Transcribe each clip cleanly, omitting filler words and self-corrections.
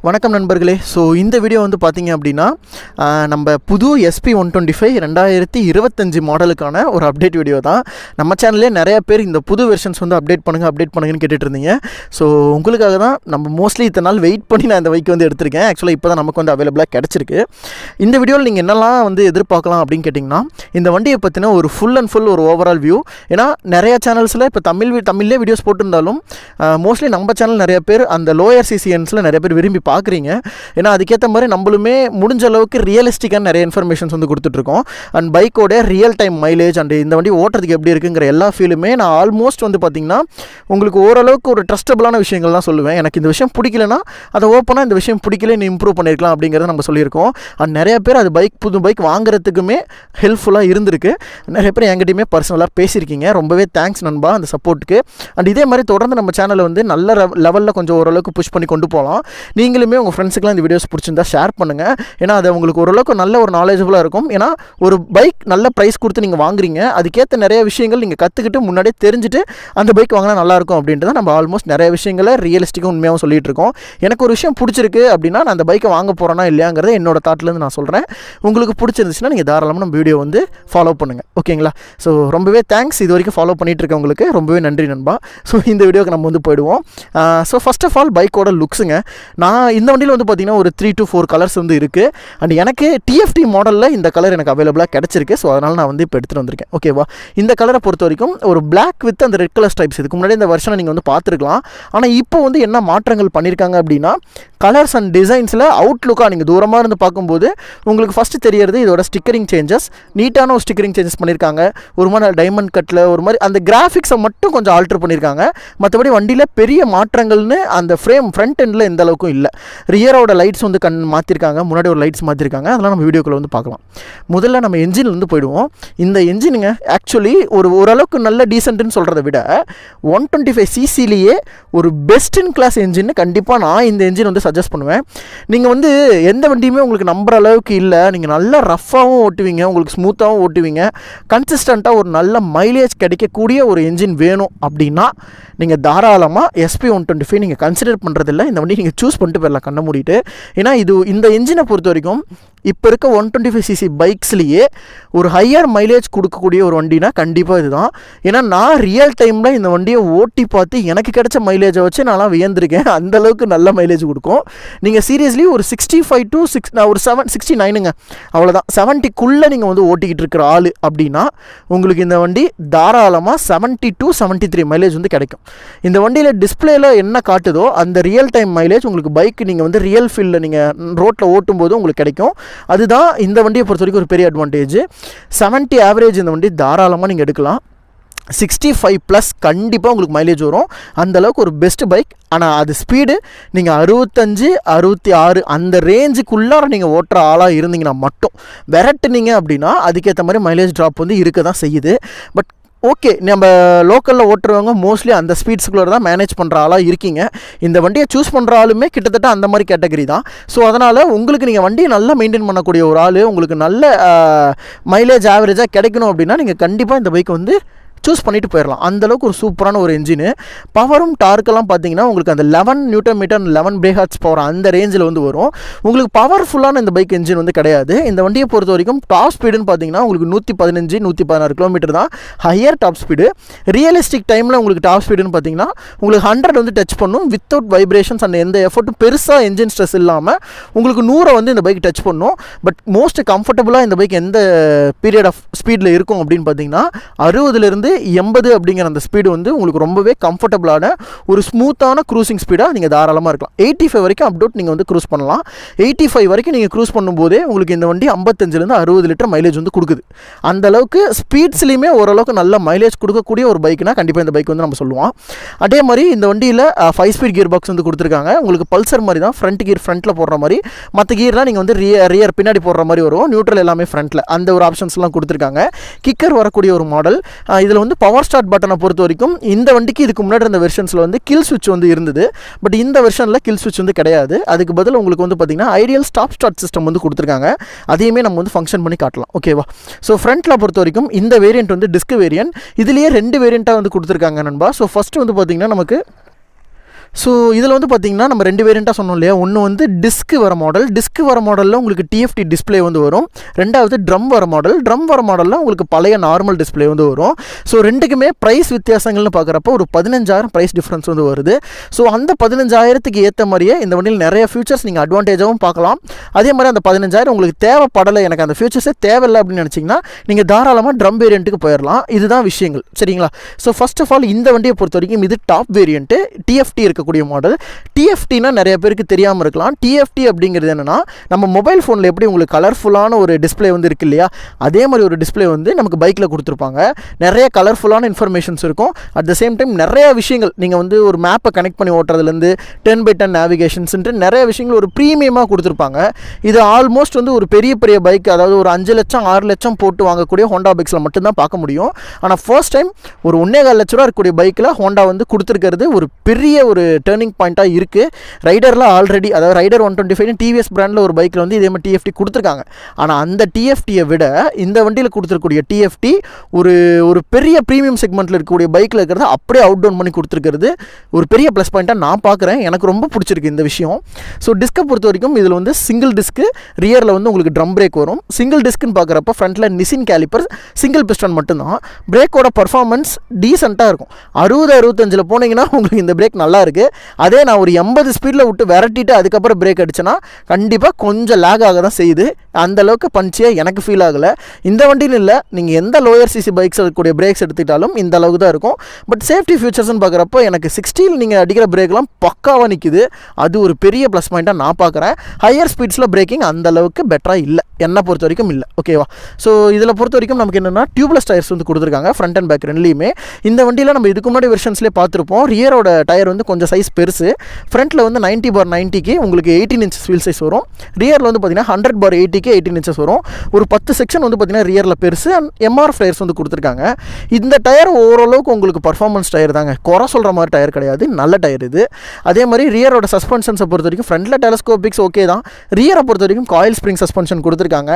வணக்கம் நண்பர்களே. ஸோ இந்த வீடியோ வந்து பார்த்தீங்க அப்படின்னா நம்ம புது SP125 2025 மாடலுக்கான ஒரு அப்டேட் வீடியோ தான். நம்ம சேனல்லே நிறைய பேர் இந்த புது வெர்ஷன்ஸ் வந்து அப்டேட் பண்ணுங்கன்னு கேட்டுட்டு இருந்தீங்க. ஸோ உங்களுக்காக தான் நம்ம மோஸ்ட்லி இத்தனை நாள் வெயிட் பண்ணி நான் இந்த பைக் வந்து எடுத்திருக்கேன். ஆக்சுவலாக இப்போ தான் நமக்கு வந்து அவைலபிளாக கிடச்சிருக்கு. இந்த வீடியோவில் நீங்கள் என்னெல்லாம் வந்து எதிர்பார்க்கலாம் அப்படின்னு கேட்டிங்கன்னா, இந்த வண்டியை பற்றின ஒரு ஃபுல் ஒரு ஓவரால் வியூ. ஏன்னா நிறைய சேனல்ஸில் இப்போ தமிழ்லேயே வீடியோஸ் போட்டிருந்தாலும் மோஸ்ட்லி நம்ம சேனல் நிறைய பேர் அந்த லோயர் சிசிஎன்ஸில் நிறைய பேர் விரும்பி பார்க்குறீங்க. ஏன்னா அதுக்கேற்ற மாதிரி நம்மளுமே முடிஞ்ச அளவுக்கு ரியலிஸ்டிக்கான நிறைய இன்ஃபர்மேஷன்ஸ் வந்து கொடுத்துட்ருக்கோம். அண்ட் பைக்கோட ரியல் டைம் மைலேஜ் அண்ட் இந்த வண்டி ஓட்டுறதுக்கு எப்படி இருக்குங்கிற எல்லா ஃபீலுமே நான் ஆல்மோஸ்ட் வந்து பார்த்திங்கன்னா உங்களுக்கு ஓரளவுக்கு ஒரு ட்ரஸ்டபுளான விஷயங்கள் தான் சொல்லுவேன். எனக்கு இந்த விஷயம் பிடிக்கலனா அதை ஓப்பனாக இந்த விஷயம் பிடிக்கல நீ இம்ப்ரூவ் பண்ணியிருக்கலாம் அப்படிங்கிறத நம்ம சொல்லியிருக்கோம். அண்ட் நிறைய பேர் அது புது பைக் வாங்குறதுக்குமே ஹெல்ப்ஃபுல்லாக இருந்திருக்கு. நிறைய பேர் என்கிட்டயுமே பர்சனலாக பேசியிருக்கீங்க. ரொம்பவே தேங்க்ஸ் நண்பா அந்த சப்போர்ட்டுக்கு. அண்ட் இதே மாதிரி தொடர்ந்து நம்ம சேனலை வந்து நல்ல லெவலில் கொஞ்சம் ஓரளவுக்கு புஷ் பண்ணி கொண்டு போகலாம். நீங்களுமே உங்கள் ஃப்ரெண்ட்ஸுக்கெலாம் இந்த வீடியோஸ் பிடிச்சிருந்தா ஷேர் பண்ணுங்கள். ஏன்னா அது உங்களுக்கு ஓரளவுக்கு நல்ல ஒரு நாலேஜபுளாக இருக்கும். ஏன்னா ஒரு பைக் நல்ல ப்ரைஸ் கொடுத்து நீங்கள் வாங்குறீங்க, அதுக்கேற்ற நிறைய விஷயங்கள் நீங்கள் கற்றுக்கிட்டு முன்னாடியே தெரிஞ்சுட்டு அந்த பைக் வாங்கினா நல்லாயிருக்கும் அப்படின்ட்டு தான் நம்ம ஆல்மோஸ்ட் நிறைய விஷயங்களை ரியலிஸ்டிக்காக உண்மையாகவும் சொல்லிகிட்டு இருக்கோம். எனக்கு ஒரு விஷயம் பிடிச்சிருக்கு அப்படின்னா நான் அந்த பைக்கை வாங்க போகிறேன்னா இல்லையாங்கிறத என்னோட தாட்லேருந்து நான் சொல்கிறேன். உங்களுக்கு பிடிச்சிருந்துச்சுன்னா நீங்கள் தாராளமாக நம்ம வீடியோ வந்து ஃபாலோ பண்ணுங்கள். ஓகேங்களா? ஸோ ரொம்பவே தேங்க்ஸ். இது வரைக்கும் ஃபாலோ பண்ணிகிட்டு இருக்கவங்களுக்கு ரொம்பவே நன்றி நண்பா. ஸோ இந்த வீடியோக்கு நம்ம வந்து போயிடுவோம். ஸோ ஃபர்ஸ்ட் ஆஃப் ஆல் பைக்கோட லுக்ஸுங்க. நான் இந்த வண்டியில் வந்து பார்த்திங்கன்னா ஒரு 3 to 4 கலர்ஸ் வந்து இருக்குது. அண்ட் எனக்கு TFT மாடலில் இந்த கலர் எனக்கு அவைலபிளாக கிடச்சிருக்கு. ஸோ அதனால் நான் வந்து இப்போ எடுத்துகிட்டு வந்திருக்கேன். ஓகேவா? இந்த கலரை பொறுத்த வரைக்கும் ஒரு பிளாக் வித் அந்த ரெட் கலர் ஸ்ட்ரைப்ஸ். இதுக்கு முன்னாடி இந்த வருஷனை நீங்கள் வந்து பார்த்துருக்கலாம். ஆனால் இப்போ வந்து என்ன மாற்றங்கள் பண்ணியிருக்காங்க அப்படின்னா, கலர்ஸ் அண்ட் டிசைன்ஸில் அவுட்லுக்காக நீங்கள் தூரமாக இருந்து பார்க்கும்போது உங்களுக்கு ஃபஸ்ட்டு தெரியறது இதோட ஸ்டிக்கரிங் சேஞ்சஸ். நீட்டான ஒரு ஸ்டிக்கரிங் சேஞ்சஸ் பண்ணியிருக்காங்க. ஒரு மாதிரி டைமண்ட் கட்டில் ஒரு மாதிரி அந்த கிராஃபிக்ஸை மட்டும் கொஞ்சம் ஆல்ட்ரு பண்ணியிருக்காங்க. மற்றபடி வண்டியில் பெரிய மாற்றங்கள்னு அந்த ஃப்ரண்ட் எண்டில் எந்த அளவுக்கும் இல்லை. ரியரோட லைட்ஸ் வந்து மாற்றிருக்காங்க, முன்னாடி ஒரு லைட்ஸ் மாற்றிருக்காங்க. அதெல்லாம் நம்ம வீடியோக்குள்ளே வந்து பார்க்கலாம். முதல்ல நம்ம என்ஜின்லேருந்து போயிடுவோம். இந்த என்ஜினுங்க ஆக்சுவலி ஓரளவுக்கு நல்ல டீசென்ட்னு சொல்கிறத விட 125cc ஒரு பெஸ்ட் இன் கிளாஸ் என்ஜின் கண்டிப்பாக நான் இந்த என்ஜின் வந்து சஜஸ்ட் பண்ணுவேன். நீங்கள் வந்து எந்த வண்டியுமே உங்களுக்கு நம்புற அளவுக்கு இல்லை. நீங்கள் நல்லா ரஃப்பாகவும் ஓட்டுவீங்க, உங்களுக்கு ஸ்மூத்தாகவும் ஓட்டுவீங்க, கன்சிஸ்டண்ட்டாக ஒரு நல்ல மைலேஜ் கிடைக்கக்கூடிய ஒரு என்ஜின் வேணும் அப்படின்னா நீங்கள் தாராளமாக SP125 நீங்கள் கன்சிடர் பண்ணுறதில்ல. இந்த வண்டி நீங்கள் சூஸ் பண்ணிட்டு போயிடலாம் கண்ணை மூடிட்டு. ஏன்னா இந்த என்ஜினை பொறுத்த வரைக்கும் இப்போ இருக்க 125cc பைக்ஸ்லேயே ஒரு ஹையர் மைலேஜ் கொடுக்கக்கூடிய ஒரு வண்டினா கண்டிப்பாக இதுதான். ஏன்னா நான் ரியல் டைமில் இந்த வண்டியை ஓட்டி பார்த்து எனக்கு கிடைச்ச மைலேஜை வச்சு நான்லாம் வியந்திருக்கேன். அந்தளவுக்கு நல்ல மைலேஜ் கொடுக்கும். நீங்கள் சீரியஸ்லி ஒரு 65 to 69ங்க அவ்வளோதான், 70க்குள்ளே நீங்கள் வந்து ஓட்டிக்கிட்டு இருக்கிற ஆள் அப்படின்னா உங்களுக்கு இந்த வண்டி தாராளமாக 70 to 73 மைலேஜ் வந்து கிடைக்கும். இந்த வண்டியில் டிஸ்பிளேயில் என்ன காட்டுதோ அந்த ரியல் டைம் மைலேஜ் உங்களுக்கு பைக் நீங்கள் வந்து ரியல் ஃபீல்டில் நீங்கள் ரோட்டில் ஓட்டும்போது உங்களுக்கு கிடைக்கும். அதுதான் இந்த வண்டியை பொறுத்த வரைக்கும் ஒரு பெரிய அட்வான்டேஜ். 70 ஆவரேஜ் இந்த வண்டி தாராளமாக நீங்கள் எடுக்கலாம். 65+ கண்டிப்பாக உங்களுக்கு மைலேஜ் வரும். அந்தளவுக்கு ஒரு பெஸ்ட் பைக். ஆனால் அது ஸ்பீடு நீங்கள் 65, 66 அந்த ரேஞ்சுக்குள்ளார நீங்கள் ஓட்டுற ஆளாக இருந்தீங்கன்னா மட்டும் விரட்டுனீங்க அப்படின்னா அதுக்கேற்ற மாதிரி மைலேஜ் ட்ராப் வந்து இருக்க தான் செய்யுது. பட் ஓகே, நம்ம லோக்கலில் ஓட்டுறவங்க மோஸ்ட்லி அந்த ஸ்பீட்ஸுக்குள்ளே தான் மேனேஜ் பண்ணுற ஆளாக இருக்கீங்க. இந்த வண்டியை சூஸ் பண்ணுற ஆளுமே கிட்டத்தட்ட அந்த மாதிரி கேட்டகரி தான். ஸோ அதனால் உங்களுக்கு நீங்கள் வண்டியை நல்லா மெயின்டைன் பண்ணக்கூடிய ஒரு ஆள், உங்களுக்கு நல்ல மைலேஜ் ஆவரேஜாக கிடைக்கணும் அப்படின்னா நீங்கள் கண்டிப்பாக இந்த பைக் வந்து சூஸ் பண்ணிட்டு போயிடலாம். அந்தளவுக்கு ஒரு சூப்பரான ஒரு என்ஜின். பவரும் டார்க்கெல்லாம் பார்த்தீங்கன்னா உங்களுக்கு அந்த 11 Nm 11 brake பவர் அந்த ரேஞ்சில் வந்து வரும். உங்களுக்கு பவர்ஃபுல்லான இந்த பைக் என்ஜின் வந்து கிடையாது. இந்த வண்டியை பொறுத்த வரைக்கும் டாப் ஸ்பீடுன்னு பார்த்தீங்கன்னா உங்களுக்கு 115 116 km தான் ஹையர் டாப் ஸ்பீடு. ரியலிஸ்டிக் டைமில் உங்களுக்கு டாப் ஸ்பீடுன்னு பார்த்தீங்கன்னா உங்களுக்கு 100 வந்து டச் பண்ணும் வித்தவுட் வைப்ரேஷன்ஸ் அண்ட் எந்த எஃபர்ட்டும் பெருசாக என்ஜின் ஸ்ட்ரெஸ் இல்லாமல் உங்களுக்கு 100 வந்து இந்த பைக் டச் பண்ணும். பட் மோஸ்ட் கம்ஃபர்டபுளாக இந்த பைக் எந்த பீரியட் ஆஃப் ஸ்பீடில் இருக்கும் அப்படின்னு பார்த்தீங்கன்னா 60 80 அப்படிங்கிற அந்த ஸ்பீடு வந்து உங்களுக்கு ரொம்பவே கம்ஃபர்டபுளான ஒரு ஸ்மூத்தான க்ரூசிங் ஸ்பீடாக நீங்கள் தாராளமாக இருக்கலாம். 85 வரைக்கும் அப்டவுட் நீங்கள் வந்து க்ரூஸ் பண்ணலாம். 85 வரைக்கும் நீங்கள் க்ரூஸ் பண்ணும்போதே உங்களுக்கு இந்த வண்டி 55 60 லிட்டர் மைலேஜ் வந்து கொடுக்குது. அந்தளவுக்கு ஸ்பீட்ஸ்லையுமே ஓரளவுக்கு நல்ல மைலேஜ் கொடுக்கக்கூடிய ஒரு பைக்னா கண்டிப்பாக இந்த பைக் வந்து நம்ம சொல்லுவோம். அதே மாதிரி இந்த வண்டியில் 5 ஸ்பீட் கியர் பாக்ஸ் வந்து கொடுத்துருக்காங்க. உங்களுக்கு பல்சர் மாதிரி தான் ஃப்ரண்ட் கியர் ஃப்ரண்ட்டில் போடுற மாதிரி, மற்ற கியர்லாம் நீங்கள் வந்து ரியர் பின்னாடி போடுற மாதிரி வரும். நியூட்ரல் எல்லாமே ஃப்ரண்ட்டில் அந்த ஒரு ஆப்ஷன்ஸ்லாம் கொடுத்துருக்காங்க. கிக்கர் வரக்கூடிய ஒரு மாடல். இதில் வந்து பவர் ஸ்டார்ட் பட்டனை பொறுத்த வரைக்கும் இந்த வண்டிக்கு இதுக்கு முன்னாடி இருந்த வெர்ஷன்ஸில் வந்து கில் ஸ்விட்ச் வந்து இருந்தது. பட் இந்த வெர்ஷனில் கில் ஸ்விட்ச் வந்து கிடையாது. அதுக்கு பதில் உங்களுக்கு வந்து பார்த்திங்கன்னா ஐடியல் ஸ்டார்ட் சிஸ்டம் வந்து கொடுத்துருக்காங்க. அதையுமே நம்ம வந்து ஃபங்க்ஷன் பண்ணி காட்டலாம். ஓகேவா? ஸோ ஃப்ரண்ட்டில் பொறுத்த வரைக்கும் இந்த வேரியண்ட் வந்து டிஸ்க் வேரியன்ட். இதுலேயே 2 வேரியண்ட்டாக வந்து கொடுத்துருக்காங்க நண்பா. ஸோ ஃபஸ்ட்டு வந்து பார்த்திங்கன்னா நமக்கு ஸோ இதில் வந்து பார்த்திங்கன்னா நம்ம 2 வேரியண்ட்டாக சொன்னோம் இல்லையா. ஒன்று வந்து டிஸ்க்கு வர மாடலில் உங்களுக்கு டிஎஃப்டி டிஸ்பிளே வந்து வரும். ரெண்டாவது ட்ரம் வர மாடலில் உங்களுக்கு பழைய நார்மல் டிஸ்பிளே வந்து வரும். ஸோ ரெண்டுக்குமே ப்ரைஸ் வித்தியாசங்கள்னு பார்க்குறப்போ ஒரு 15,000 ப்ரைஸ் டிஃப்ரென்ஸ் வந்து வருது. ஸோ அந்த 15,000க்கு ஏற்ற மாதிரியே இந்த வண்டியில் நிறைய ஃபியூச்சர்ஸ் நீங்கள் அட்வான்டேஜாகவும் பார்க்கலாம். அதே மாதிரி அந்த 15,000 உங்களுக்கு தேவைப்படலை, எனக்கு அந்த ஃபியூச்சர்ஸே தேவையில்லை அப்படின்னு நினச்சிங்கன்னா நீங்கள் தாராளமாக ட்ரம் வேரியண்ட்டுக்கு போயிடலாம். இதுதான் விஷயங்கள், சரிங்களா. ஸோ ஃபர்ஸ்ட் ஆஃப் ஆல் இந்த வண்டியை பொறுத்த வரைக்கும் இது டாப் வேரியண்ட்டு, டிஎஃப்டி இருக்கக்கூடிய மாடல். டிஎஃப்டினா நிறைய பேருக்கு தெரியாமல் இருக்கலாம். டிஎஃப்டி அப்படிங்கிறது என்னென்னா, நம்ம மொபைல் ஃபோனில் எப்படி உங்களுக்கு கலர்ஃபுல்லான ஒரு டிஸ்பிளே வந்து இருக்கு இல்லையா, அதே மாதிரி ஒரு டிஸ்பிளே வந்து நமக்கு பைக்கில் கொடுத்துருப்பாங்க. நிறைய கலர்ஃபுல்லான இன்ஃபர்மேஷன்ஸ் இருக்கும். அட் த சேம் டைம் நிறைய விஷயங்கள் நீங்கள் வந்து ஒரு மேப்பை கனெக்ட் பண்ணி ஓட்டுறதுலேருந்து 10x10 நேவிகேஷன்ஸ்ன்ட்டு நிறைய விஷயங்கள் ஒரு ப்ரீமியமாக கொடுத்துருப்பாங்க. இது ஆல்மோஸ்ட் வந்து ஒரு பெரிய பைக், அதாவது ஒரு 5 லட்சம் 6 லட்சம் போட்டு வாங்கக்கூடிய ஹோண்டா பைக்ஸில் மட்டும்தான் பார்க்க முடியும். ஆனால் ஃபர்ஸ்ட் டைம் ஒரு 1.25 லட்ச ரூபா இருக்கக்கூடிய பைக்கில் ஹோண்டா வந்து கொடுத்துருக்கிறது ஒரு பெரிய ஒரு டேர்னிங் பாயிண்ட்டாக இருக்குது. ரைடரில் ஆல்ரெடி, அதாவது ரைடர் 125 டிவிஎஸ் பிராண்டில் ஒரு பைக்கில் வந்து இதே மாதிரி டிஎஃப்டி கொடுத்துருக்காங்க. ஆனால் அந்த டிஎஃப்டியை விட இந்த வண்டியில் கொடுத்துருக்கூடிய டிஎஃப்டி ஒரு பெரிய ப்ரீமியம் செக்மெண்ட்டில் இருக்கக்கூடிய பைக்கில் இருக்கிறத அப்படியே அவுட் டவுன் பண்ணி கொடுத்துருக்கிறது ஒரு பெரிய ப்ளஸ் பாயிண்ட்டாக நான் பார்க்குறேன். எனக்கு ரொம்ப பிடிச்சிருக்கு இந்த விஷயம். ஸோ டிஸ்கை பொறுத்த வரைக்கும் இதில் வந்து சிங்கிள் டிஸ்க்கு, ரியரில் வந்து உங்களுக்கு ட்ரம் பிரேக் வரும். சிங்கிள் டிஸ்க்குன்னு பார்க்குறப்ப ஃப்ரண்ட்டில் நிசின் கேலிப்பர், சிங்கிள் பிஸ்டன் மட்டும்தான். பிரேக்கோட பர்ஃபார்மன்ஸ் டீசெண்டாக இருக்கும். 60-65 போனீங்கன்னா உங்களுக்கு இந்த பிரேக் நல்லா இருக்குது. அதே நான் ஒரு 80 ஸ்பீடில் விட்டு விரட்டிட்டு அதுக்கப்புறம் பிரேக் அடிச்சேன்னா கண்டிப்பாக கொஞ்சம் லேக் ஆக தான் செய்யுது. அந்தளவுக்கு பஞ்சியாக எனக்கு ஃபீல் ஆகலை. இந்த வண்டியில் இல்லை, நீங்கள் எந்த லோயர் சிசி பைக்ஸ் இருக்கக்கூடிய பிரேக்ஸ் எடுத்துக்கிட்டாலும் இந்த அளவுக்கு தான் இருக்கும். பட் சேஃப்டி ஃபியூச்சர்ஸ்னு பார்க்குறப்போ எனக்கு 60 நீங்கள் அடிக்கிற பிரேக்லாம் பக்காவாக நிற்குது. அது ஒரு பெரிய ப்ளஸ் பாயிண்ட்டாக நான் பார்க்குறேன். ஹையர் ஸ்பீட்ஸில் பிரேக்கிங் அந்த அளவுக்கு பெட்டராக இல்லை, என்னை பொறுத்த வரைக்கும் இல்லை. ஓகேவா. ஸோ இதில் பொறுத்த வரைக்கும் நமக்கு என்னென்னா டியூப்லெஸ் டயர்ஸ் வந்து கொடுத்துருக்காங்க ஃப்ரண்ட் அண்ட் பேக் ரெண்டுலேயுமே. இந்த வண்டியில் நம்ம இதுக்கு முன்னாடி வெர்ஷன்ஸ்லேயே பார்த்துருப்போம். ரியரோட டயர் வந்து கொஞ்சம் சைஸ் பெருசு. ஃப்ரண்ட்டில் வந்து 90/90க்கு உங்களுக்கு 18 இன்ச்சஸ் வீல் சைஸ் வரும். ரியரில் வந்து பார்த்தீங்கன்னா 100/80க்கு 18 இன்ச்சஸ் வரும். ஒரு 10 செக்ஷன் வந்து பார்த்தீங்கன்னா ரியரில் பெருசு. அண்ட் எம்ஆர்எஃப் டயர்ஸ் வந்து கொடுத்துருக்காங்க. இந்த டயர் ஓரளவுக்கு உங்களுக்கு பர்ஃபார்மன்ஸ் டயர் தாங்க, குறை சொல்கிற மாதிரி டயர் கிடையாது, நல்ல டயர் இது. அதே மாதிரி ரியரோட சஸ்பென்ஷன்ஸை பொறுத்த வரைக்கும் ஃப்ரண்ட்டில் டெலஸ்கோபிக்ஸ் ஓகே தான். ரியரை பொறுத்த வரைக்கும் காயில் ஸ்ப்ரிங் சஸ்பென்ஷன் கொடுத்துருக்காங்க.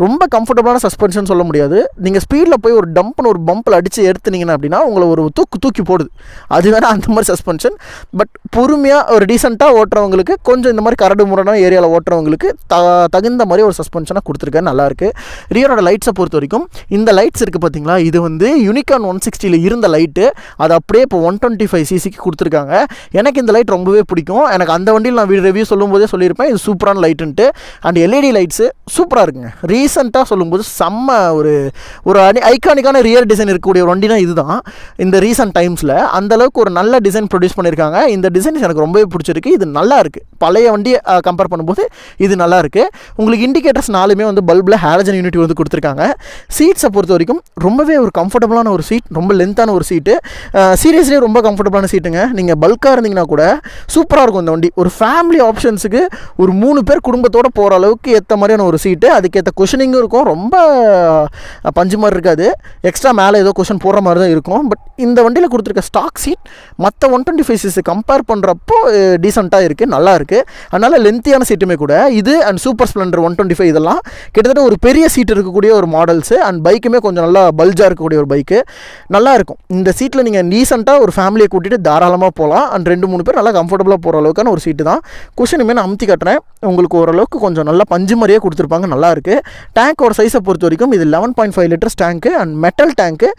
ரொம்ப கம்ஃபர்டபுளான சஸ்பென்ஷன் சொல்ல முடியாது. நீங்கள் ஸ்பீடில் போய் ஒரு டம்ப்னு ஒரு பம்பில் அடித்து எடுத்துனீங்கன்னா அப்படின்னா உங்களை ஒரு தூக்கி போடுது. அது வேணால் அந்த மாதிரி சஸ்பென்ஷன். பட் பொறுமையாக ஒரு டீசெண்டாக ஓட்டுறவங்களுக்கு, கொஞ்சம் இந்த மாதிரி கரடு முரடான ஏரியாவில் ஓட்டுறவங்களுக்கு தகுந்த மாதிரி ஒரு சஸ்பென்ஷனாக கொடுத்துருக்கேன், நல்லாயிருக்கு. ரியரோட லைட்ஸை பொறுத்த வரைக்கும் இந்த லைட்ஸ் இருக்குது பார்த்தீங்களா, இது வந்து யூனிகார்ன் 160 இருந்த லைட்டு, அது அப்படியே இப்போ 125cc கொடுத்துருக்காங்க. எனக்கு இந்த லைட் ரொம்பவே பிடிக்கும். எனக்கு அந்த வண்டியில் நான் ரிவ்யூ சொல்லும்போதே சொல்லியிருப்பேன் இது சூப்பரான லைட்டுன்ட்டு. அண்ட் எல்இடி லைட்ஸு சூப்பராக இருக்குங்க. ரீசெண்டாக சொல்லும்போது செம்ம ஒரு ஐகானிக்கான ரியர் டிசைன் இருக்கக்கூடிய ஒரு வண்டினா இதுதான். இந்த ரீசெண்ட் டைம்ஸில் அந்தளவுக்கு ஒரு நல்ல டிசைன் ப்ரொடியூஸ் பண்ணியிருக்காங்க. இந்த டிசைன் எனக்கு ரொம்பவே பிடிச்சிருக்கு. இது நல்லா இருக்குது. பழைய வண்டியை கம்பேர் பண்ணும்போது இது நல்லா இருக்குது. உங்களுக்கு இண்டிகேட்டர்ஸ் 4மே வந்து பல்பில் ஹாலஜன் யூனிட் வந்து கொடுத்துருக்காங்க. சீட்ஸை பொறுத்த வரைக்கும் ரொம்பவே ஒரு கம்ஃபர்டபுளான ஒரு சீட், ரொம்ப லென்த்தான ஒரு சீட்டு. சீரியஸ்லேயே ரொம்ப கம்ஃபர்டபுளான சீட்டுங்க. நீங்கள் பல்காக இருந்தீங்கன்னா கூட சூப்பராக இருக்கும் இந்த வண்டி. ஒரு ஃபேமிலி ஆப்ஷன்ஸுக்கு ஒரு 3 பேர் குடும்பத்தோடு போகிற அளவுக்கு ஏற்ற மாதிரியான ஒரு சீட்டு. அதுக்கேற்ற குஷனிங்கும் இருக்கும். ரொம்ப பஞ்சு மாதிரி இருக்காது. எக்ஸ்ட்ரா மேலே ஏதோ குஷன் போடுற மாதிரி தான் இருக்கும். பட் இந்த வண்டியில் கொடுத்துருக்க ஸ்டாக் சீட் மற்ற 125cc கம்பேர் பண்ணுறப்போ டீசெண்டாக இருக்குது, நல்லா இருக்குது. அதனால் லென்த்தியான சீட்டுமே கூட இது. அண்ட் சூப்பர் ஸ்ப்ளெண்டர் 125 இதெல்லாம் கிட்டத்தட்ட ஒரு பெரிய சீட் இருக்கக்கூடிய ஒரு மாடல்ஸு. அண்ட் பைக்குமே கொஞ்சம் நல்லா பல்ஜாக இருக்கக்கூடிய ஒரு பைக்கு, நல்லாயிருக்கும். இந்த சீட்டில் நீங்கள் டீசெண்டாக ஒரு ஃபேமிலியை கூட்டிகிட்டு தாராளமாக போகலாம். அண்ட் 2-3 பேர் நல்லா கம்ஃபர்டபுளாக போகிற அளவுக்கான ஒரு சீட்டு தான். குஷனுமே நான் அமுத்தி காட்டுறேன் உங்களுக்கு. ஓரளவுக்கு கொஞ்சம் நல்லா பஞ்சு மாதிரியே கொடுத்துருப்பாங்க, நல்லாயிருக்கு. டேங்கோட சைஸை பொறுத்த வரைக்கும் இது 11.5 litres tank and metal tank.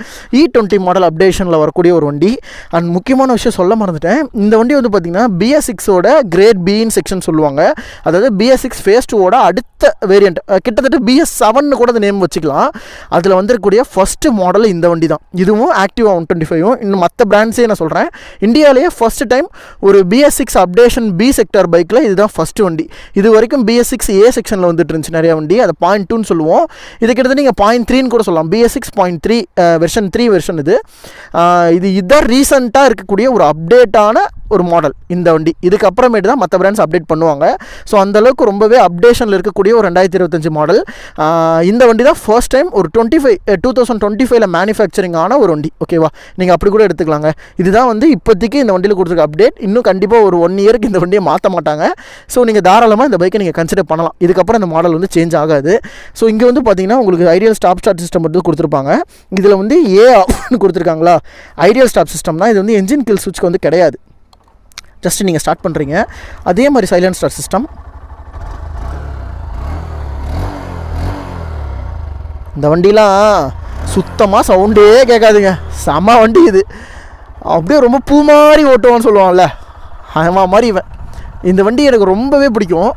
E20 model அப்டேஷனில் வரக்கூடிய ஒரு வண்டி. அண்ட் முக்கியமான விஷயம் சொல்ல மறந்துட்டேன், இந்த வண்டி வந்து பார்த்திங்கன்னா BS6ஓட கிரேட் பின்னு செக்ஷன் சொல்லுவாங்க. அதாவது BS6 ஃபேஸ் 2ஓட அடுத்த வேரியண்ட், கிட்டத்தட்ட BS7 கூட அந்த நேம் வச்சுக்கலாம். அதில் வந்துருக்கூடிய ஃபஸ்ட்டு மாடல் இந்த வண்டி தான். இதுவும் ஆக்டிவா 125. இன்னும் மற்ற பிராண்ட்ஸே நான் சொல்கிறேன், இந்தியாவிலேயே ஃபஸ்ட்டு டைம் ஒரு BS6 அப்டேஷன் B செக்டார் பைக்கில் இதுதான் ஃபஸ்ட்டு வண்டி. இது வரைக்கும் BS6 A செக்ஷனில் வந்துட்டு இருந்துச்சு நிறைய வண்டி, அதை 0.2ன்னு சொல்லுவோம். இது கிட்டத்தட்ட நீங்கள் 0.3ன்னு கூட சொல்லலாம். BS6 0.3 வெர்ஷன் 3 வெர்ஷன் இது. இதுதான் ரீசெண்டாக இருக்கக்கூடிய ஒரு அப்டேட்டான ஒரு மாடல் இந்த வண்டி. இதுக்கப்புறமேட்டு தான் மற்ற பிராண்ட்ஸ் அப்டேட் பண்ணுவாங்க. ஸோ அந்தளவுக்கு ரொம்பவே அப்டேஷனில் இருக்கக்கூடிய ஒரு 2025 மாடல். இந்த வண்டி தான் ஃபர்ஸ்ட் டைம் ஒரு 2025 மேனுஃபேக்சரிங் ஆன ஒரு வண்டி. ஓகேவா, நீங்கள் அப்படி கூட எடுத்துக்கலாங்க. இதுதான் வந்து இப்போதைக்கு இந்த வண்டியில் கொடுத்துருக்க அப்டேட். இன்னும் கண்டிப்பாக ஒரு 1 இயருக்கு இந்த வண்டியை மாற்ற மாட்டாங்க. ஸோ நீங்கள் தாராளமாக இந்த பைக்கை நீங்கள் கன்சிடர் பண்ணலாம். இதுக்கப்புறம் இந்த மாடல் வந்து சேஞ்ச் ஆகாது. ஸோ இங்கே வந்து பார்த்தீங்கன்னா உங்களுக்கு ஐடியல் ஸ்டாப் ஸ்டார்ட் சிஸ்டம் வந்து கொடுத்துருப்பாங்க. இதில் வந்து AOFன்னு கொடுத்துருக்காங்களா, ஐடியல் ஸ்டாப் சிஸ்டம் தான். இது வந்து என்ஜின் கில் சுவிட்ச்க்கு வந்து கிடையாது. ஜஸ்ட் நீங்கள் ஸ்டார்ட் பண்ணுறீங்க. அதே மாதிரி சைலண்ட் ஸ்டார்ட் சிஸ்டம். இந்த வண்டிலாம் சுத்தமாக சவுண்டே கேட்காதுங்க. செம்ம வண்டி இது. அப்படியே ரொம்ப பூ மாதிரி ஓட்டுவான்னு சொல்லுவான்ல, ஆமாம் மாதிரி இவன். இந்த வண்டி எனக்கு ரொம்பவே பிடிக்கும்.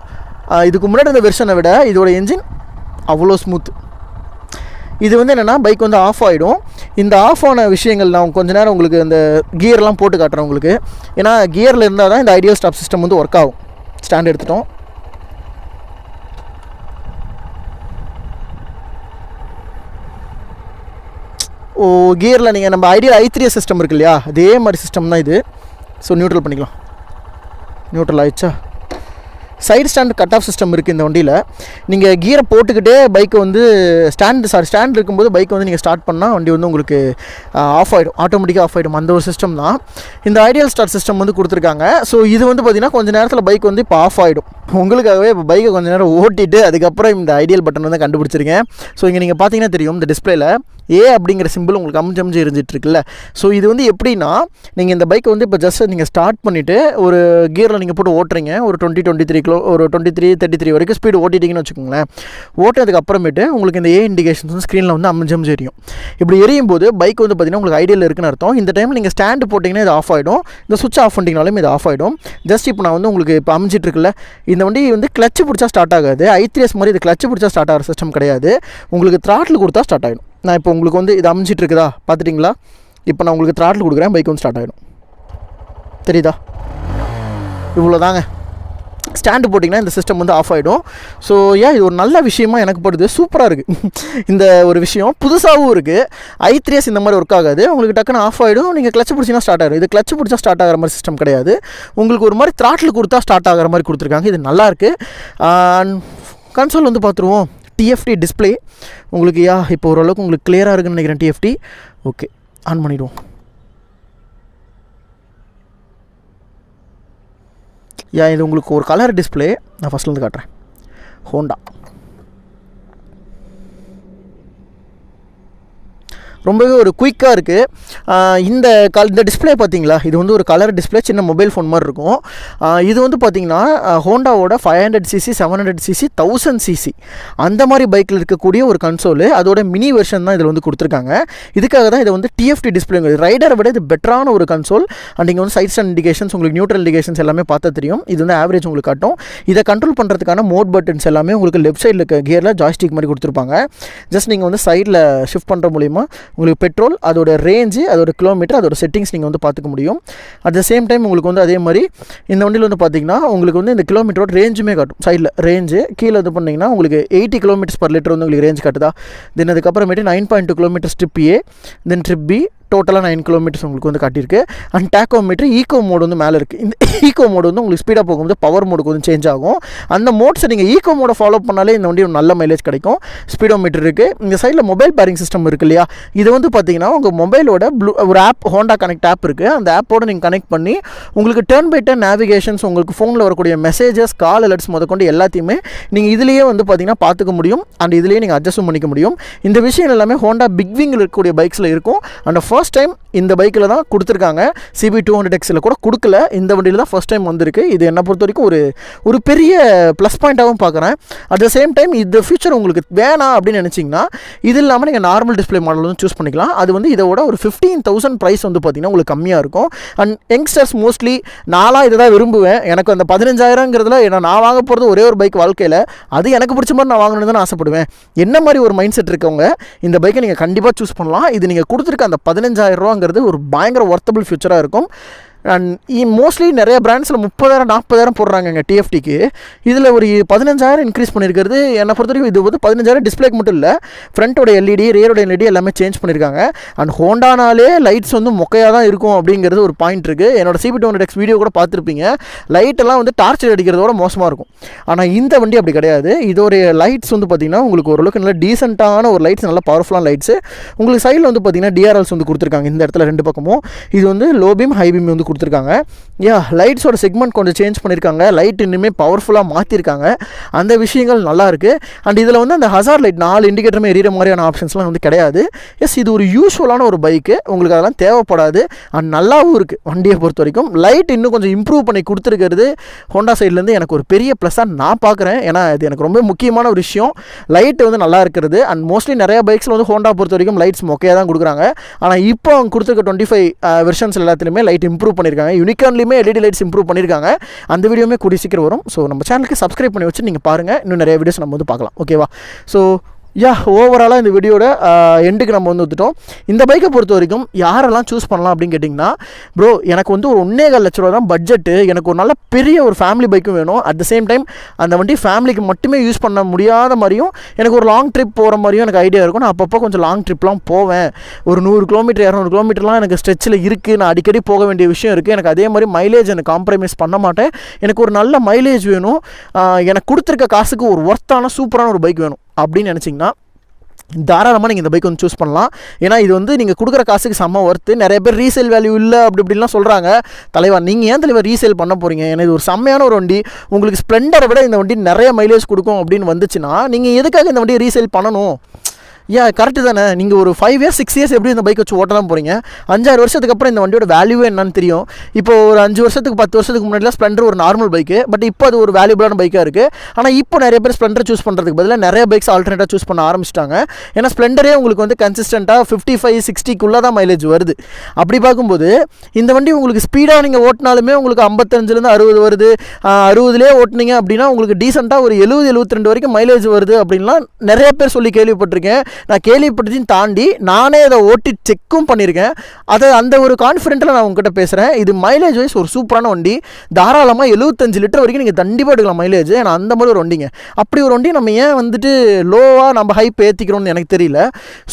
இதுக்கு முன்னாடி இந்த வெர்ஷனை விட இதோட என்ஜின் அவ்வளோ ஸ்மூத். இது வந்து என்னென்னா பைக் வந்து ஆஃப் ஆகிடும். இந்த ஆஃப் ஆன விஷயங்கள் நான் கொஞ்சம் நேரம் உங்களுக்கு இந்த கியர்லாம் போட்டு காட்டுறேன் உங்களுக்கு. ஏன்னா கியரில் இருந்தால் தான் இந்த ஐடியல் ஸ்டாப் சிஸ்டம் வந்து ஒர்க் ஆகும். ஸ்டாண்ட் எடுத்துட்டோம். கியரில் நீங்கள் நம்ம ஐடியல் i3 சிஸ்டம் இருக்கு இல்லையா, அதே மாதிரி சிஸ்டம் தான் இது. ஸோ நியூட்ரல் பண்ணிக்கலாம். நியூட்ரல் ஆயிடுச்சா. Side stand cut off system இருக்குது இந்த வண்டியில். நீங்கள் கியரை போட்டுக்கிட்டே பைக்கை வந்து ஸ்டாண்ட் இருக்கும்போது பைக்கை வந்து நீங்கள் ஸ்டார்ட் பண்ணால் வண்டி வந்து உங்களுக்கு ஆஃப் ஆகிடும், ஆட்டோமேட்டிக்காக ஆஃப் ஆகிடும். அந்த ஒரு சிஸ்டம் தான் இந்த ஐடியல் ஸ்டார்ட் சிஸ்டம் வந்து கொடுத்துருக்காங்க. ஸோ இது வந்து பார்த்திங்கன்னா கொஞ்சம் நேரத்தில் பைக் வந்து இப்போ ஆஃப் ஆகிடும். உங்களுக்காகவே இப்போ பைக்கை கொஞ்சம் நேரம் ஓட்டிட்டு அதுக்கப்புறம் இந்த ஐடியல் பட்டன் வந்து கண்டுபிடிச்சிருக்கேன். ஸோ இங்கே நீங்கள் பார்த்தீங்கன்னா தெரியும், இந்த டிஸ்பிளேல ஏ அப்படிங்கிற சிம்பிள் உங்களுக்கு அமிஞ்சு இருந்துகிட்ருக்குல்ல. ஸோ இது வந்து எப்படின்னா, நீங்கள் இந்த பைக்கை வந்து இப்போ ஜஸ்ட் நீங்கள் ஸ்டார்ட் பண்ணிவிட்டு ஒரு கியரில் நீங்கள் போட்டு ஓட்டுறீங்க. ஒரு 23 கிலோ, ஒரு 23-33 வரைக்கும் ஸ்பீடு ஓட்டிட்டிங்கன்னு வச்சுக்கோங்களேன். ஓட்டுறதுக்கு அப்புறமேட்டு உங்களுக்கு இந்த ஏ இண்டிகேஷன்ஸ் வந்து ஸ்க்ரீனில் வந்து அமிஞ்சு எரியும். இப்படி எரியும் போது பைக் வந்து பார்த்திங்கன்னா உங்களுக்கு ஐடியல் இருக்குன்னு அர்த்தம். இந்த டைம் நீங்கள் ஸ்டாண்டு போட்டிங்கன்னா இது ஆஃப் ஆகிடும். இந்த சுவிட்ச் ஆஃப் பண்ணிங்கனாலும் இது ஆஃப் ஆகிடும். ஜஸ்ட் இப்போ நான் வந்து உங்களுக்கு இப்போ அமிஞ்சிட்ருக்குல்ல, இந்த வண்டி வந்து கிளச்சு பிடிச்சா ஸ்டார்ட் ஆகாது. i3s மாதிரி இது கிளச்சு பிடிச்சா ஸ்டார்ட் ஆகிற சிஸ்டம் கிடையாது. உங்களுக்கு த்ராட்டில் கொடுத்தா ஸ்டார்ட் ஆகிடும். நான் இப்போ உங்களுக்கு வந்து இது அமிஞ்சிட்டு இருக்குதா பார்த்துட்டிங்களா. இப்போ நான் உங்களுக்கு த்ராட்டில் கொடுக்குறேன், பைக் வந்து ஸ்டார்ட் ஆகிடும். தெரியுதா? இவ்வளோ தாங்க. ஸ்டாண்டு போட்டிங்கன்னா இந்த சிஸ்டம் வந்து ஆஃப் ஆகிடும். ஸோ இது ஒரு நல்ல விஷயமா எனக்கு படுது. சூப்பராக இருக்குது இந்த ஒரு விஷயம். புதுசாகவும் இருக்குது. i3s இந்த மாதிரி ஒர்க் ஆகாது. உங்களுக்கு டக்குன்னு ஆஃப் ஆகிடும். நீங்கள் கிளச்சு பிடிச்சினா ஸ்டார்ட் ஆகிடும். இது கிளச்சு பிடிச்சா ஸ்டார்ட் ஆகிற மாதிரி சிஸ்டம் கிடையாது. உங்களுக்கு ஒரு மாதிரி த்ராட்டில் கொடுத்தா ஸ்டார்ட் ஆகிற மாதிரி கொடுத்துருக்காங்க. இது நல்லாயிருக்கு. கன்சோல் வந்து பார்த்துருவோம். TFT டிஸ்பிளே உங்களுக்கு இப்போ ஓரளவுக்கு உங்களுக்கு கிளியராக இருக்குன்னு நினைக்கிறேன். TFT ஓகே, ஆன் பண்ணிவிடுவோம். இது உங்களுக்கு ஒரு கலர் டிஸ்பிளே. நான் ஃபஸ்ட்லேருந்து காட்டுறேன். ஹோண்டா ரொம்பவே ஒரு குயிக்காக இருக்குது. இந்த டிஸ்பிளே பார்த்தீங்களா, இது வந்து ஒரு கலர் டிஸ்பிளே, சின்ன மொபைல் ஃபோன் மாதிரி இருக்கும். இது வந்து பார்த்திங்கன்னா ஹோண்டாவோட 500cc 700cc 1000cc அந்த மாதிரி பைக்கில் இருக்கக்கூடிய ஒரு கன்சோலு. அதோட மினி வெர்ஷன் தான் இதில் வந்து கொடுத்துருக்காங்க. இதுக்காக தான் இதை வந்து TFT டிஸ்பிளேங்க. ரைடரை விட இது பெட்டரான ஒரு கன்சோல். அண்ட் இங்கே வந்து சைட் ஸ்டாண்ட் இண்டிகேஷன்ஸ், உங்களுக்கு நியூட்ரல் இண்டிகேஷன்ஸ் எல்லாமே பார்த்தா தெரியும். இது வந்து ஆவரேஜ் உங்களுக்கு காட்டும். இதை கண்ட்ரோல் பண்ணுறதுக்கான மோட் பட்டன்ஸ் எல்லாமே உங்களுக்கு லெஃப்ட் சைடில் இருக்க கியரில் ஜாய்ஸ்டிக் மாதிரி கொடுத்துருப்பாங்க. ஜஸ்ட் நீங்கள் வந்து சைடில் ஷிஃப்ட் பண்ணுற மூலிமா உங்களுக்கு பெட்ரோல், அதோட ரேஞ்சு, அதோட கிலோமீட்டர், அதோட செட்டிங்ஸ் நீங்கள் வந்து பார்த்துக்க முடியும். அட் த சேம் டைம் உங்களுக்கு வந்து அதே மாதிரி இந்த வண்டியில் வந்து பார்த்திங்கன்னா உங்களுக்கு வந்து இந்த கிலோமீட்டரோட ரேஞ்சுமே காட்டும். சைடில் ரேஞ்சு கீழே இது பண்ணிங்கன்னா உங்களுக்கு 80 km/லிட்டர் வந்து உங்களுக்கு ரேஞ்ச் காட்டுதா. தென் அதுக்கப்புறமேட்டு 9.2 km trip A, then trip B, டோட்டலாக 9 km உங்களுக்கு வந்து காட்டியிருக்கு. அண்ட் டேக்கோமீட்டர் ஈகோ மோடு வந்து மேலே இருக்குது. இந்த ஈகோ மோடு வந்து உங்களுக்கு ஸ்பீடாக போகும்போது பவர் மோடுக்கு வந்து சேஞ்ச் ஆகும். அந்த மோட்ஸை நீங்கள் ஈகோ மோடை ஃபாலோ பண்ணாலே இந்த வண்டி நல்ல மைலேஜ் கிடைக்கும். ஸ்பீடோமீட்டர் இருக்குது. இந்த சைடில் மொபைல் பேரிங் சிஸ்டம் இருக்குது இல்லையா, இது வந்து பார்த்தீங்கன்னா உங்கள் மொபைலோட ஒரு ஆப், ஹோண்டா கனெக்ட் ஆப் இருக்குது. அந்த ஆப்போடு நீங்கள் கனெக்ட் பண்ணி உங்களுக்கு டர்ன் பை டர்ன் நேவிகேஷன்ஸ், உங்களுக்கு ஃபோனில் வரக்கூடிய மெசேஜஸ், கால் அலர்ட்ஸ் முதற்கொண்டு எல்லாத்தையுமே நீங்கள் இதுலேயே வந்து பார்த்தீங்கன்னா பார்த்துக்க முடியும். அண்ட் இதுலேயே நீங்கள் அட்ஜஸ்ட்டும் பண்ணிக்க முடியும். இந்த விஷயம் எல்லாமே ஹோண்டா பிக் விங்கில் இருக்கக்கூடிய பைக்ஸில் இருக்கும். அண்ட் ஃபர்ஸ்ட் டைம் இந்த பைக்கில் தான் கொடுத்துருக்காங்க. CB200Xயில் கூட கொடுக்கல. இந்த வண்டியில் தான் ஃபர்ஸ்ட் டைம் வந்திருக்கு. இது என்னை பொறுத்த வரைக்கும் ஒரு பெரிய ப்ளஸ் பாயிண்ட்டாகவும் பார்க்குறேன். அட் த சேம் டைம் இந்த ஃபியூச்சர் உங்களுக்கு வேணாம் அப்படின்னு நினச்சிங்கன்னா இது இல்லாமல் நீங்கள் நார்மல் டிஸ்பிளே மாடல் வந்து சூஸ் பண்ணிக்கலாம். அது வந்து இதோட ஒரு 15,000 ப்ரைஸ் வந்து பார்த்திங்கன்னா உங்களுக்கு கம்மியாக இருக்கும். அண்ட் யங்ஸ்டர்ஸ் மோஸ்ட்லி நானாக இதை தான் விரும்புவேன். எனக்கு அந்த 15,000ங்கிறதுல நான் வாங்க போகிறது ஒரே ஒரு பைக் வாழ்க்கையில், அது எனக்கு பிடிச்ச மாதிரி நான் வாங்கணுன்னு தான் ஆசைப்படுவேன். என்ன மாதிரி ஒரு மைண்ட் செட் இருக்கவங்க இந்த பைக்கை நீங்கள் கண்டிப்பாக சூஸ் பண்ணலாம். இது நீங்கள் கொடுத்துருக்க அந்த 15,000 ஒரு பயங்கர ஒர்த்தபிள் ஃபியூச்சராக இருக்கும். அண்ட் மோஸ்ட்லி நிறைய பிராண்ட்ஸில் 30,000-40,000 போடுறாங்க TFTக்கு. இதில் ஒரு 15,000 இன்க்ரீஸ் பண்ணியிருக்கிறது என்னை பொறுத்த வரைக்கும். இது வந்து 15,000 டிஸ்பிளேக்கு மட்டும் இல்லை, ஃப்ரண்ட்டோட LED, ரியரோட LED எல்லாமே சேஞ்ச் பண்ணியிருக்காங்க. அண்ட் ஹோண்டானாலே லைட்ஸ் வந்து மொக்கையாக தான் இருக்கும் அப்படிங்கிறது ஒரு பாயிண்ட் இருக்குது. என்னோட CB200X வீடியோ கூட பார்த்துருப்பீங்க. லைட்டெல்லாம் வந்து டார்ச் அடிக்கிறதோட மோசமாக இருக்கும். ஆனால் இந்த வண்டி அப்படி கிடையாது. இதோடைய லைட்ஸ் வந்து பார்த்திங்கன்னா உங்களுக்கு ஓரளவுக்கு நல்ல டீசெண்டான ஒரு லைட்ஸ், நல்ல பவர்ஃபுல்லான லைட்ஸு. உங்களுக்கு சைடில் வந்து பார்த்திங்கன்னா DRLs வந்து கொடுத்துருக்காங்க இந்த இடத்துல 2 பக்கமும். இது வந்து லோ பீம், ஹை பீம் வந்து கொடுத்துருக்காங்க. லைட்ஸோட செக்மெண்ட் கொஞ்சம் சேஞ்ச் பண்ணியிருக்காங்க. லைட் இன்னுமே பவர்ஃபுல்லாக மாற்றிருக்காங்க. அந்த விஷயங்கள் நல்லாயிருக்கு. அண்ட் இதில் வந்து அந்த ஹசார்ட் லைட் 4 இண்டிகேட்டருமே எரியிற மாதிரியான ஆப்ஷன்ஸ்லாம் வந்து கிடையாது. இது ஒரு யூஸ்வலான ஒரு பைக்கு, உங்களுக்கு அதெல்லாம் தேவைப்படாது. அண்ட் நல்லாவும் இருக்குது வண்டியை பொறுத்த வரைக்கும். லைட் இன்னும் கொஞ்சம் இம்ப்ரூவ் பண்ணி கொடுத்துருக்கிறது ஹோண்டா சைட்லேருந்து எனக்கு ஒரு பெரிய ப்ளஸ்ஸாக நான் பார்க்குறேன். ஏன்னா இது எனக்கு ரொம்ப முக்கியமான ஒரு விஷயம். லைட் வந்து நல்லா இருக்கிறது. அண்ட் மோஸ்ட்லி நிறைய பைக்ஸில் வந்து ஹோண்டா பொறுத்த வரைக்கும் லைட்ஸ் மொக்கையாக தான் கொடுக்குறாங்க. ஆனால் இப்போ அவங்க கொடுத்துருக்க 25 வெர்ஷன்ஸ் எல்லாத்துலேயுமே லைட் இம்ப்ரூவ் பண்ணியிருக்காங்க. யூனிகார்ன்லேயுமே எல்இடி லைட்ஸ் இம்ப்ரூவ் பண்ணியிருக்காங்க. அந்த வீடியோமே கூடிய சீக்கிரம் வரும். ஸோ நம்ம சேனலுக்கு சப்ஸ்கிரைப் பண்ணி வச்சு நீங்கள் பாருங்கள். இன்னும் நிறைய வீடியோஸ் நம்ம வந்து பார்க்கலாம். ஓகேவா? ஸோ ஓவராலாக இந்த வீடியோட எண்டுக்கு நம்ம வந்து வந்துட்டோம். இந்த பைக்கை பொறுத்த வரைக்கும் யாரெல்லாம் சூஸ் பண்ணலாம் அப்படின்னு கேட்டிங்கன்னா, ப்ரோ எனக்கு வந்து ஒரு 1.25 லட்ச ரூபா தான் பட்ஜெட்டு. எனக்கு ஒரு நல்ல பெரிய ஒரு ஃபேமிலி பைக்கும் வேணும். அட் த சேம் டைம் அந்த வண்டி ஃபேமிலிக்கு மட்டுமே யூஸ் பண்ண முடியாத மாதிரியும், எனக்கு ஒரு லாங் ட்ரிப் போகிற மாதிரியும் எனக்கு ஐடியா இருக்கும். நான் அப்பப்போ கொஞ்சம் லாங் ட்ரிப்லாம் போவேன். ஒரு 100 கிலோமீட்டர் 200 கிலோமீட்டர்லாம் எனக்கு ஸ்ட்ரெச்சில் இருக்குது. நான் அடிக்கடி போக வேண்டிய விஷயம் இருக்குது. எனக்கு அதே மாதிரி மைலேஜ் எனக்கு காம்ப்ரமைஸ் பண்ண மாட்டேன். எனக்கு ஒரு நல்ல மைலேஜ் வேணும். எனக்கு கொடுத்துருக்க காசுக்கு ஒரு ஒர்த்தான சூப்பரான ஒரு பைக் வேணும் அப்படின்னு நினச்சிங்கன்னா தாராளமாக நீங்கள் இந்த பைக் வந்து சூஸ் பண்ணலாம். ஏன்னா இது வந்து நீங்கள் கொடுக்குற காசுக்கு செம்ம ஒர்த்து. நிறைய பேர் ரீசேல் வேல்யூ இல்லை அப்படிலாம் சொல்கிறாங்க. தலைவா, நீங்கள் ஏன் தலைவர் ரீசேல் பண்ண போகிறீங்க? ஏன்னா இது ஒரு செம்மையான ஒரு வண்டி. உங்களுக்கு ஸ்ப்ளெண்டரை விட இந்த வண்டி நிறைய மைலேஜ் கொடுக்கும் அப்படின்னு வந்துச்சுன்னா நீங்கள் எதுக்காக இந்த வண்டியை ரீசேல் பண்ணணும்? கரெக்டு தானே. நீங்கள் ஒரு 5 இயர்ஸ் 6 இயர்ஸ் எப்படி இந்த பைக் வச்சு ஓட்ட தான் போகிறீங்க. 5-6 வருஷத்துக்கு அப்புறம் இந்த வண்டியோட வேல்யூவே என்னன்னு தெரியும். இப்போ ஒரு 5 வருஷத்துக்கு 10 வருஷத்துக்கு முன்னாடிலாம் ஸ்ப்ளெண்டர் ஒரு நார்மல் பைக்கு. பட் இப்போ அது ஒரு வேல்யூபிளான பைக்காக இருக்குது. ஆனால் இப்போ நிறைய பேர் ஸ்ப்ளெண்டர் சூஸ் பண்ணுறதுக்கு பதிலாக நிறைய பைக்ஸ் ஆல்டர்னேட்டாக சூஸ் பண்ண ஆரம்பிச்சிட்டாங்க. ஏன்னா ஸ்ப்ளெண்டரே உங்களுக்கு வந்து கன்சிஸ்டண்ட்டாக 55-60க்குள்ளே தான் மைலேஜ் வருது. அப்படி பார்க்கும்போது இந்த வண்டி உங்களுக்கு ஸ்பீடாக நீங்கள் ஓட்டினாலுமே உங்களுக்கு 55லேருந்து 60 வருது. 60லேயே ஓட்டினீங்க அப்படின்னா உங்களுக்கு டீசெண்டாக ஒரு 70-72 வரைக்கும் மைலேஜ் வருது அப்படின்லாம் நிறைய பேர் சொல்லி கேள்விப்பட்டிருக்கேன். நான் கேள்விப்பட்டதையும் தாண்டி நானே அதை ஓட்டி செக்கும் பண்ணியிருக்கேன். அந்த ஒரு கான்ஃபிடென்ட்டில் நான் உங்ககிட்ட பேசுகிறேன். இது மைலேஜ் வைஸ் ஒரு சூப்பரான வண்டி. தாராளமாக 75 லிட்டர் வரைக்கும் நீங்கள் கண்டிப்பாக எடுக்கலாம் மைலேஜ். ஏன்னா அந்த மாதிரி ஒரு வண்டிங்க. அப்படி ஒரு வண்டி நம்ம ஏன் வந்துட்டு லோவாக நம்ம ஹைப் ஏற்றிக்கிறோம்னு எனக்கு தெரியல.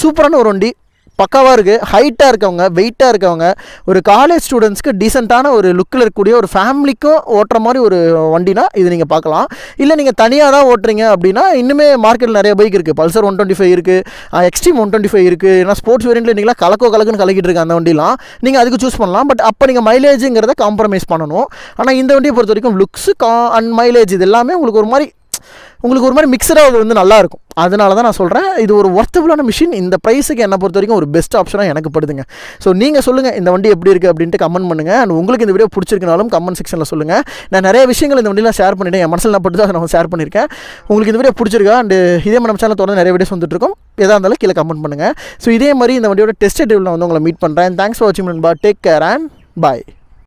சூப்பரான ஒரு வண்டி, பக்காவாக இருக்குது. ஹைட்டாக இருக்கவங்க, வெயிட்டாக இருக்கவங்க, ஒரு காலேஜ் ஸ்டூடெண்ட்ஸ்க்கு டீசெண்டான ஒரு லுக்கில் இருக்கக்கூடிய ஒரு ஃபேமிலிக்கும் ஓட்டுற மாதிரி ஒரு வண்டினா இது நீங்கள் பார்க்கலாம். இல்லை நீங்கள் தனியாக தான் ஓட்டுறீங்க அப்படின்னா இன்னுமே மார்க்கெட்டில் நிறைய பைக் இருக்குது. பல்சர் 125 இருக்குது, எக்ஸ்ட்ரீம் 125 இருக்குது. ஏன்னா ஸ்போர்ட்ஸ் வேரியண்ட்டில் நீங்களா கலக்குன்னு கலக்கிட்டு இருக்க அந்த வண்டிலாம் நீங்கள் அதுக்கு சூஸ் பண்ணலாம். பட் அப்போ நீங்கள் மைலேஜுங்கிறத காம்ப்ரமைஸ் பண்ணணும். ஆனால் இந்த வண்டியை பொறுத்த வரைக்கும் லுக்ஸு அண்ட் மைலேஜ் இது எல்லாமே உங்களுக்கு ஒரு மாதிரி மிக்சடாக அது வந்து நல்லாயிருக்கும். அதனால தான் நான் சொல்கிறேன், இது ஒரு ஒர்த்தபுளான மிஷின். இந்த ப்ரைஸுக்கு என்னை பொறுத்த வரைக்கும் ஒரு பெஸ்ட் ஆப்ஷனாக எனக்கு படுதுங்க. ஸோ நீங்கள் சொல்லுங்கள் இந்த வண்டி எப்படி இருக்குது அப்படின்ட்டு கமெண்ட் பண்ணுங்கள். அண்ட் உங்களுக்கு இந்த வீடியோ பிடிச்சிருக்கனாலும் கமெண்ட் செக்ஷனில் சொல்லுங்கள். நான் நிறைய விஷயங்கள் இந்த வண்டியில் ஷேர் பண்ணிட்டேன். என் மனசில் நான் பட்டு அதை நான் ஷேர் பண்ணியிருக்கேன். உங்களுக்கு இந்த வீடியோ பிடிச்சிருக்கா? அண்ட் இதே மாதிரி நம்ம சேனல் தொடர்ந்து நிறைய வீடியோஸ் வந்துட்டுருக்கோம். எதாக இருந்தாலும் கீழே கமெண்ட் பண்ணுங்கள். ஸோ இதே மாதிரி இந்த வண்டியோட டெஸ்ட் ட்ரைவில் நான் வந்து உங்களை மீட் பண்ணுறேன். தேங்க்ஸ் ஃபார் வாட்சிங் நண்பா. Take care and bye.